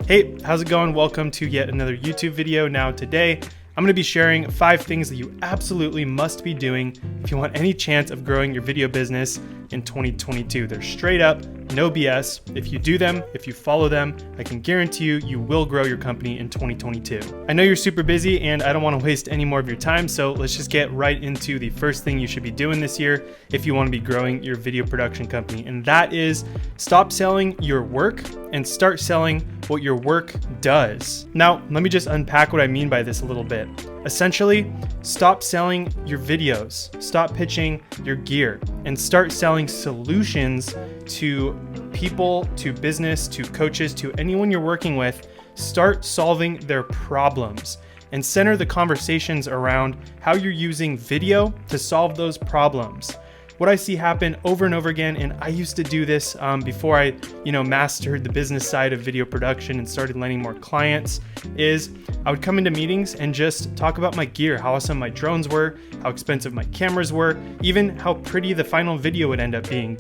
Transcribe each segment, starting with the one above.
Hey, how's it going? Welcome to yet another YouTube video. Now today, I'm going to be sharing 5 things that you absolutely must be doing if you want any chance of growing your video business in 2022. They're straight up, no BS. If you do them, if you follow them, I can guarantee you, you will grow your company in 2022. I know you're super busy and I don't want to waste any more of your time, so let's just get right into the first thing you should be doing this year if you want to be growing your video production company. And that is stop selling your work and start selling what your work does. Now, let me just unpack what I mean by this a little bit. Essentially, stop selling your videos, stop pitching your gear, and start selling solutions to people, to business, to coaches, to anyone you're working with. Start solving their problems and center the conversations around how you're using video to solve those problems. What I see happen over and over again, and I used to do this before I, mastered the business side of video production and started landing more clients, is I would come into meetings and just talk about my gear, how awesome my drones were, how expensive my cameras were, even how pretty the final video would end up being.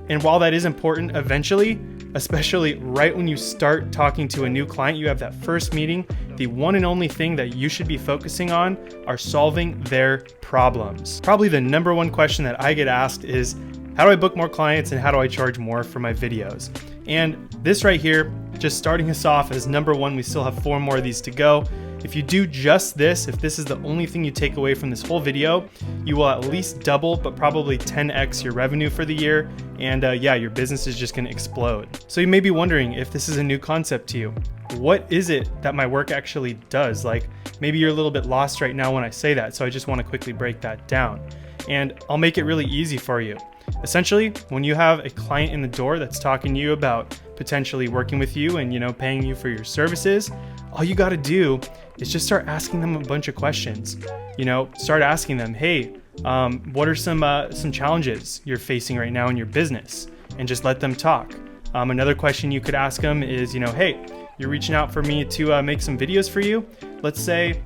And while that is important eventually, especially right when you start talking to a new client, you have that first meeting, the one and only thing that you should be focusing on are solving their problems. Probably the number one question that I get asked is, how do I book more clients and how do I charge more for my videos? And this right here, just starting us off as number one, we still have 4 more of these to go. If you do just this, if this is the only thing you take away from this whole video, you will at least double, but probably 10x your revenue for the year. And your business is just gonna explode. So you may be wondering if this is a new concept to you. What is it that my work actually does? Like maybe you're a little bit lost right now when I say that. So I just wanna quickly break that down. And I'll make it really easy for you. Essentially, when you have a client in the door that's talking to you about potentially working with you and paying you for your services, all you got to do is just start asking them a bunch of questions. Start asking them, hey, what are some challenges you're facing right now in your business? And just let them talk. Another question you could ask them is, hey, you're reaching out for me to make some videos for you. Let's say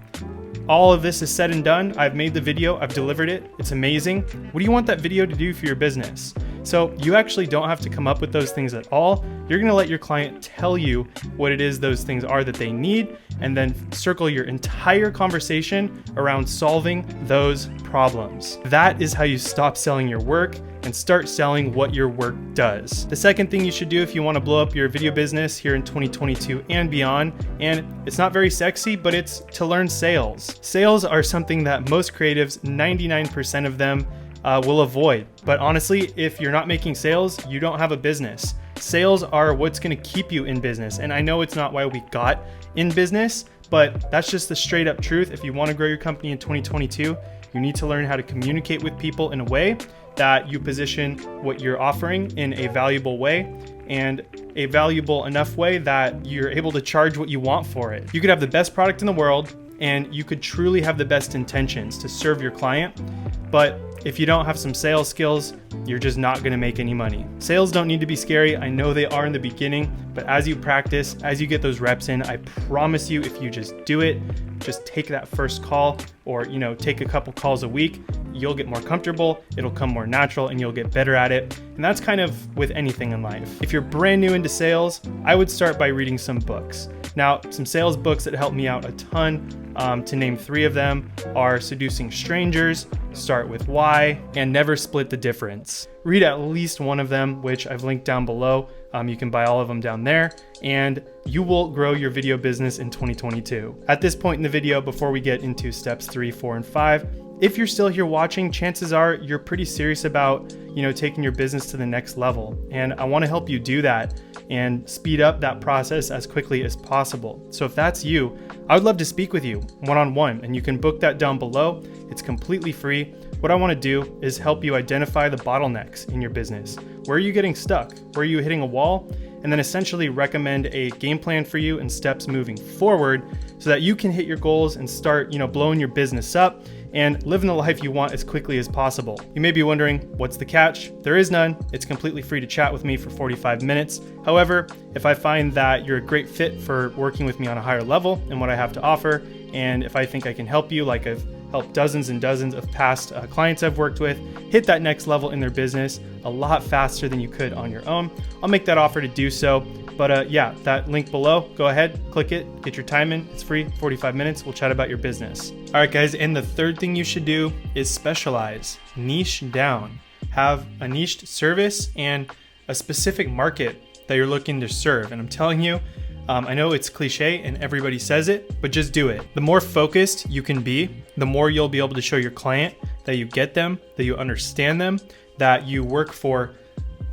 all of this is said and done. I've made the video, I've delivered it, it's amazing. What do you want that video to do for your business? So you actually don't have to come up with those things at all. You're gonna let your client tell you what it is those things are that they need, and then circle your entire conversation around solving those problems. That is how you stop selling your work and start selling what your work does. The second thing you should do if you want to blow up your video business here in 2022 and beyond, and it's not very sexy, but it's to learn sales. Sales are something that most creatives, 99% of them, will avoid. But honestly, if you're not making sales, you don't have a business. Sales are what's going to keep you in business. And I know it's not why we got in business, but that's just the straight up truth. If you want to grow your company in 2022, you need to learn how to communicate with people in a way that you position what you're offering in a valuable way, and a valuable enough way that you're able to charge what you want for it. You could have the best product in the world and you could truly have the best intentions to serve your client, but if you don't have some sales skills, you're just not gonna make any money. Sales don't need to be scary. I know they are in the beginning, but as you practice, as you get those reps in, I promise you, if you just do it, just take that first call or take a couple calls a week, you'll get more comfortable, it'll come more natural, and you'll get better at it. And that's kind of with anything in life. If you're brand new into sales, I would start by reading some books. Now, some sales books that help me out a ton, to name 3 of them, are Seducing Strangers, Start With Why, and Never Split the Difference. Read at least one of them, which I've linked down below. You can buy all of them down there, and you will grow your video business in 2022. At this point in the video, before we get into steps 3, 4, and 5, if you're still here watching, chances are you're pretty serious about, taking your business to the next level. And I want to help you do that and speed up that process as quickly as possible. So if that's you, I would love to speak with you one-on-one, and you can book that down below. It's completely free. What I want to do is help you identify the bottlenecks in your business. Where are you getting stuck? Where are you hitting a wall? And then essentially recommend a game plan for you and steps moving forward so that you can hit your goals and start, blowing your business up and living the life you want as quickly as possible. You may be wondering, what's the catch? There is none. It's completely free to chat with me for 45 minutes. However, if I find that you're a great fit for working with me on a higher level and what I have to offer, and if I think I can help you, like I've helped dozens and dozens of past clients I've worked with hit that next level in their business a lot faster than you could on your own, I'll make that offer to do so. But yeah, that link below, go ahead, click it, get your time in. It's free, 45 minutes. We'll chat about your business. All right, guys. And the third thing you should do is specialize, niche down, have a niched service and a specific market that you're looking to serve. And I'm telling you, I know it's cliche and everybody says it, but just do it. The more focused you can be, the more you'll be able to show your client that you get them, that you understand them, that you work for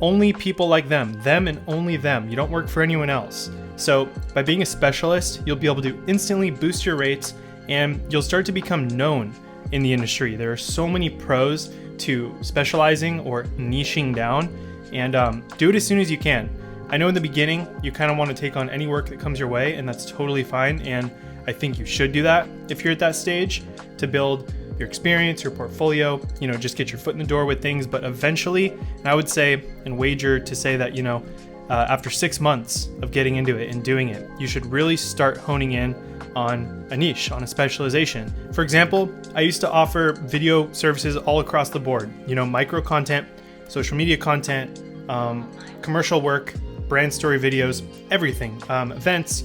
only people like them and only them. You don't work for anyone else. So by being a specialist, you'll be able to instantly boost your rates and you'll start to become known in the industry. There are so many pros to specializing or niching down, and do it as soon as you can. I know in the beginning, you kind of want to take on any work that comes your way, and that's totally fine. And I think you should do that if you're at that stage to build your experience, your portfolio, just get your foot in the door with things. But eventually, and I would say and wager to say that, after 6 months of getting into it and doing it, you should really start honing in on a niche, on a specialization. For example, I used to offer video services all across the board, micro content, social media content, commercial work, brand story videos, everything, events,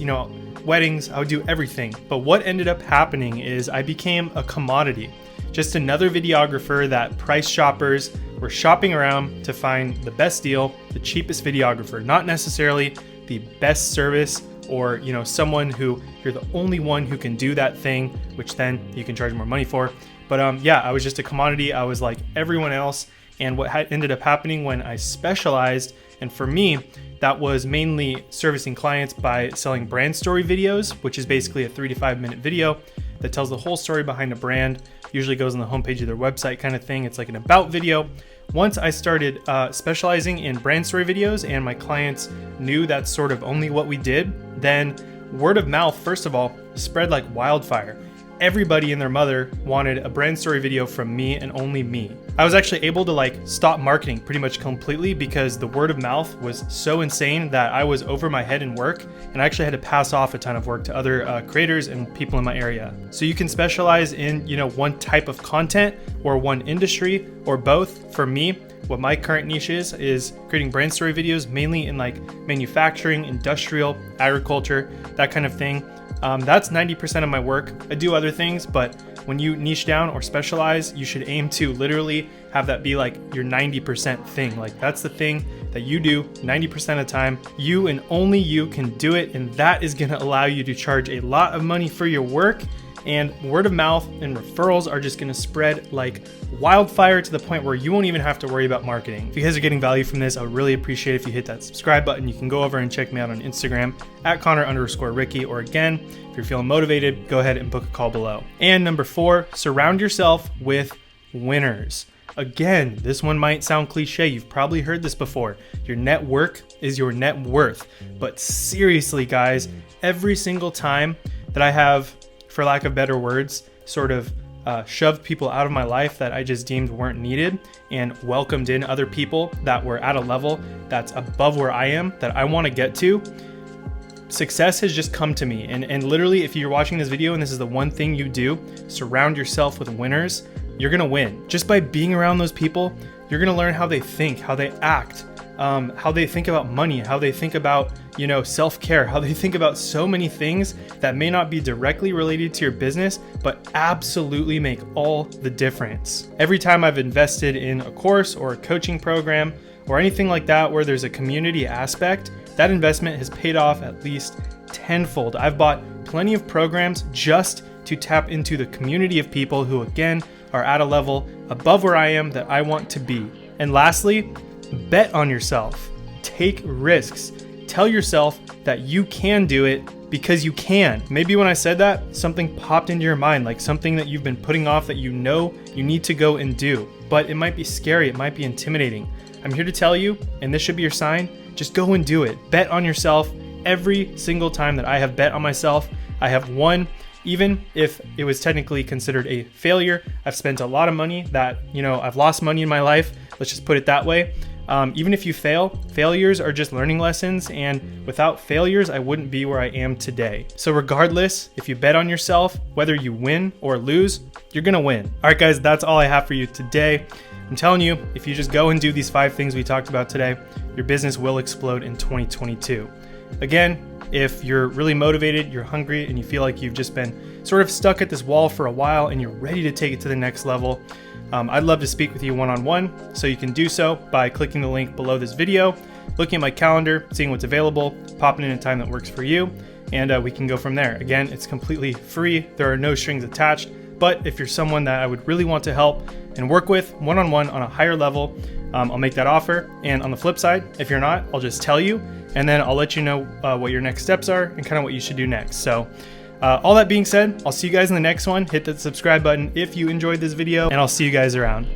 weddings. I would do everything. But what ended up happening is I became a commodity, just another videographer that price shoppers were shopping around to find the best deal, the cheapest videographer, not necessarily the best service or, someone who you're the only one who can do that thing, which then you can charge more money for. But yeah, I was just a commodity. I was like everyone else. And what ended up happening when I specialized, and for me, that was mainly servicing clients by selling brand story videos, which is basically a 3 to 5 minute video that tells the whole story behind a brand, usually goes on the homepage of their website kind of thing. It's like an about video. Once I started specializing in brand story videos and my clients knew that's sort of only what we did, then word of mouth, first of all, spread like wildfire. Everybody and their mother wanted a brand story video from me and only me. I was actually able to stop marketing pretty much completely because the word of mouth was so insane that I was over my head in work, and I actually had to pass off a ton of work to other creators and people in my area. So you can specialize in, one type of content or one industry or both. For me, what my current niche is creating brand story videos, mainly in manufacturing, industrial, agriculture, that kind of thing. That's 90% of my work. I do other things, but when you niche down or specialize, you should aim to literally have that be your 90% thing. That's the thing that you do 90% of the time. You and only you can do it, and that is going to allow you to charge a lot of money for your work. And word of mouth and referrals are just going to spread like wildfire to the point where you won't even have to worry about marketing. If you guys are getting value from this, I would really appreciate if you hit that subscribe button. You can go over and check me out on Instagram at Connor_Ricky, or again, if you're feeling motivated, go ahead and book a call below. And number 4, surround yourself with winners. Again, this one might sound cliche. You've probably heard this before. Your network is your net worth. But seriously, guys, every single time that I have, for lack of better words, sort of shoved people out of my life that I just deemed weren't needed and welcomed in other people that were at a level that's above where I am, that I want to get to, success has just come to me. And literally, if you're watching this video and this is the one thing you do, surround yourself with winners, you're going to win. Just by being around those people, you're going to learn how they think, how they act, how they think about money, how they think about, self-care, how they think about so many things that may not be directly related to your business, but absolutely make all the difference. Every time I've invested in a course or a coaching program or anything like that where there's a community aspect, that investment has paid off at least tenfold. I've bought plenty of programs just to tap into the community of people who, again, are at a level above where I am that I want to be. And lastly, bet on yourself. Take risks. Tell yourself that you can do it because you can. Maybe when I said that, something popped into your mind, like something that you've been putting off that you know you need to go and do. But it might be scary, it might be intimidating. I'm here to tell you, and this should be your sign, just go and do it. Bet on yourself. Every single time that I have bet on myself, I have won. Even if it was technically considered a failure, I've spent a lot of money that, I've lost money in my life. Let's just put it that way. Even if you fail, failures are just learning lessons. And without failures, I wouldn't be where I am today. So regardless, if you bet on yourself, whether you win or lose, you're going to win. All right, guys, that's all I have for you today. I'm telling you, if you just go and do these 5 things we talked about today, your business will explode in 2022. again, if you're really motivated, you're hungry, and you feel like you've just been sort of stuck at this wall for a while and you're ready to take it to the next level, I'd love to speak with you one-on-one. So you can do so by clicking the link below this video, looking at my calendar, seeing what's available, popping in a time that works for you, and we can go from there. Again, it's completely free. There are no strings attached. But if you're someone that I would really want to help and work with one-on-one on a higher level, I'll make that offer. And on the flip side, if you're not, I'll just tell you, and then I'll let you know what your next steps are and kind of what you should do next. So all that being said, I'll see you guys in the next one. Hit that subscribe button if you enjoyed this video, and I'll see you guys around.